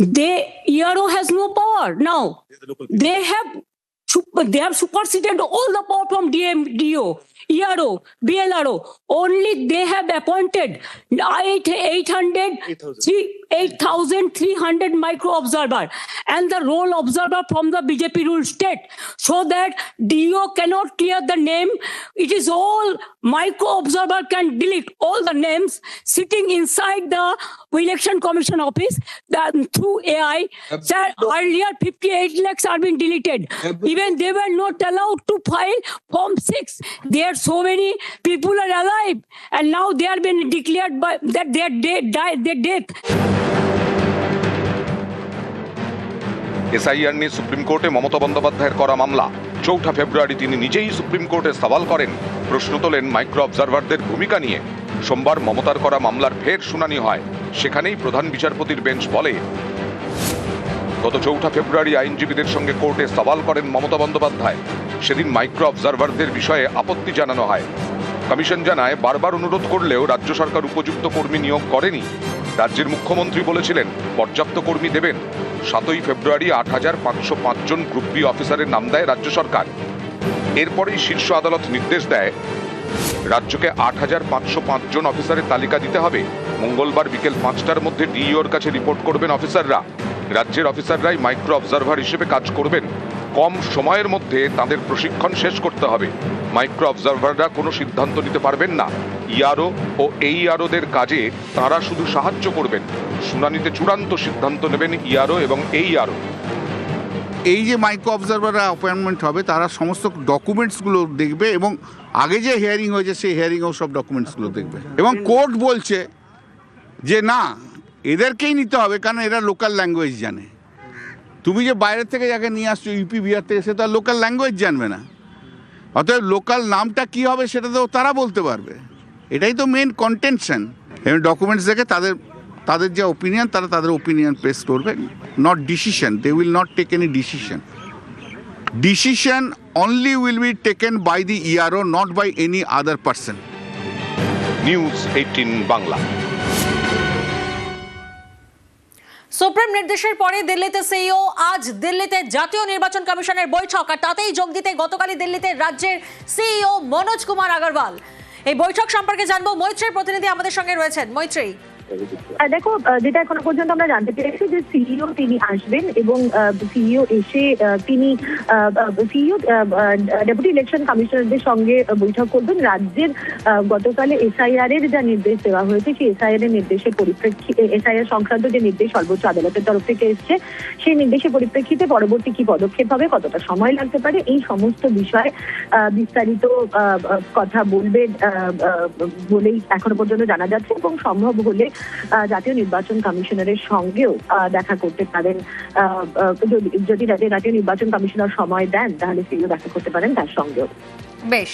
ERO has no power now. They have superseded all the power from DO, ERO, BLRO. Only they have appointed 8,300 micro observer and the role observer from the BJP ruled state, so that DO cannot clear the name. It is all micro observer can delete all the names sitting inside the election commission office through AI. Sir, earlier 58 lakhs are being deleted. Even they were not allowed to file Form 6. There are so many people are alive, and now they are being declared by that they are their death. SIR নিয়ে supreme কোর্টে মমতা বন্দ্যোপাধ্যায়ের করা মামলা ৪ ফেব্রুয়ারি তিনি নিজেই supreme কোর্টে সওয়াল করেন, প্রশ্ন তোলেন মাইক্রো অবজারভারদের ভূমিকা নিয়ে। সোমবার মমতার করা মামলার ফের শুনানি হয়। সেখানেই প্রধান বিচারপতির বেঞ্চ বলে, গত ৪ ফেব্রুয়ারি আইনজীবীদের সঙ্গে কোর্টে সওয়াল করেন মমতা বন্দ্যোপাধ্যায়। সেদিন মাইক্রো অবজারভারদের বিষয়ে আপত্তি জানানো হয়। কমিশন জানায়, বারবার অনুরোধ করলেও রাজ্য সরকার উপযুক্ত কর্মী নিয়োগ করেনি। রাজ্যের মুখ্যমন্ত্রী বলেছিলেন পর্যাপ্ত কর্মী দেবেন। ৭ ফেব্রুয়ারি ৮,৫০৫ জন গ্রুপ বি অফিসারের নাম দেয় রাজ্য সরকার। এরপরেই শীর্ষ আদালত নির্দেশ দেয় রাজ্যকে ৮,৫০৫ জন অফিসারের তালিকা দিতে হবে। মঙ্গলবার বিকেল ৫টার মধ্যে ডিইওর কাছে রিপোর্ট করবেন অফিসাররা। রাজ্যের অফিসাররাই মাইক্রো অবজারভার হিসেবে কাজ করবেন। কম সময়ের মধ্যে তাদের প্রশিক্ষণ শেষ করতে হবে। মাইক্রো অবজারভাররা কোনো সিদ্ধান্ত নিতে পারবেন না। ইআরও ও এইআরওদের কাজে তারা শুধু সাহায্য করবেন। শুনানিতে চূড়ান্ত সিদ্ধান্ত নেবেন ইআরও এবং এইআরও। এই যে মাইক্রো অবজারভাররা অ্যাপয়েন্টমেন্ট হবে, তারা সমস্ত ডকুমেন্টসগুলো দেখবে এবং আগে যে হিয়ারিং হয়েছে সেই হিয়ারিংয়েও সব ডকুমেন্টসগুলো দেখবে। এবং কোর্ট বলছে যে না, এদেরকেই নিতে হবে, কারণ এরা লোকাল ল্যাঙ্গুয়েজ জানে। তুমি যে বাইরের থেকে যাকে নিয়ে আসছো ইউপি বিহার থেকে, সে তো আর লোকাল ল্যাঙ্গুয়েজ জানবে না। অতএব লোকাল নামটা কী হবে সেটা তো তারা বলতে পারবে। এটাই তো মেন কন্টেনশন। এবং ডকুমেন্টস দেখে তাদের যে ওপিনিয়ন, তারা তাদের ওপিনিয়ন পেশ করবে, not decision. They will not take any decision. Decision only will be taken by the ERO, not by any other person. News 18 Bangla. Supreme নির্দেশের পরে দিল্লিতে সিইও, আজ দিল্লিতে জাতীয় নির্বাচন কমিশনের বৈঠক, আর তাতেই যোগ দিতে গতকালই দিল্লিতে রাজ্যের সিইও মনোজ কুমার আগরওয়াল। এই বৈঠক সম্পর্কে জানবো, মৈত্রীর প্রতিনিধি আমাদের সঙ্গে রয়েছেন। মৈত্রী, দেখো, যেটা এখনো পর্যন্ত আমরা জানতে পেরেছি যে সিইও তিনি আসবেন এবং সিইও এসে তিনি ডেপুটি ইলেকশন কমিশনারদের সঙ্গে বৈঠক করবেন। রাজ্যের গতকালে এসআইআর এর যা নির্দেশ দেওয়া হয়েছে, সেই এসআইআর এর নির্দেশের পরিপ্রেক্ষিতে, এসআইআর সংক্রান্ত যে নির্দেশ সর্বোচ্চ আদালতের তরফ থেকে এসছে, সেই নির্দেশের পরিপ্রেক্ষিতে পরবর্তী কি পদক্ষেপ হবে, কতটা সময় লাগতে পারে, এই সমস্ত বিষয়ে বিস্তারিত কথা বলবেন বলেই এখনো পর্যন্ত জানা যাচ্ছে। এবং সম্ভব হলে জাতীয় নির্বাচন কমিশনারের সঙ্গেও দেখা করতে পারেন। যদি জাতীয় নির্বাচন কমিশনার সময় দেন, তাহলে সেগুলো দেখা করতে পারেন তার সঙ্গেও। বেশ।